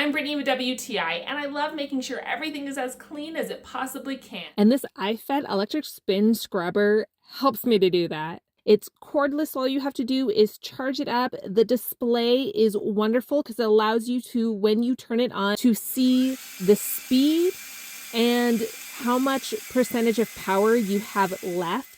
I'm Brittany with WTI, and I love making sure everything is as clean as it possibly can. And this EYEFEAT electric spin scrubber helps me to do that. It's cordless. All you have to do is charge it up. The display is wonderful because it allows you to, when you turn it on, to see the speed and how much percentage of power you have left.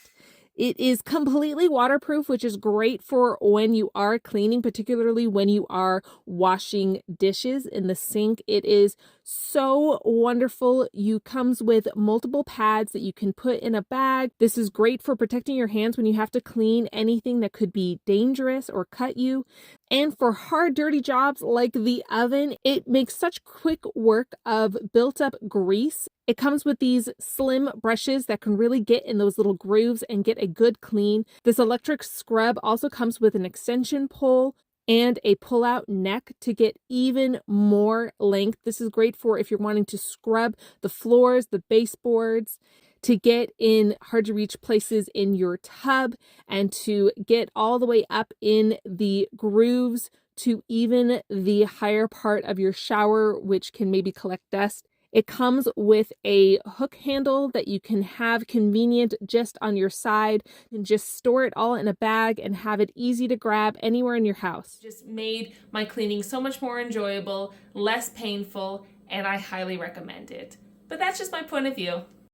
It is completely waterproof, which is great for when you are cleaning, particularly when you are washing dishes in the sink. It is so wonderful. You comes with multiple pads that you can put in a bag. This is great for protecting your hands when you have to clean anything that could be dangerous or cut you. And for hard, dirty jobs like the oven, it makes such quick work of built up grease. It comes with these slim brushes that can really get in those little grooves and get a good clean. This electric scrub also comes with an extension pole and a pull-out neck to get even more length. This is great for if you're wanting to scrub the floors, the baseboards, to get in hard to reach places in your tub, and to get all the way up in the grooves to even the higher part of your shower, which can maybe collect dust. It comes with a hook handle that you can have convenient just on your side. You can just store it all in a bag and have it easy to grab anywhere in your house. Just made my cleaning so much more enjoyable, less painful, and I highly recommend it. But that's just my point of view.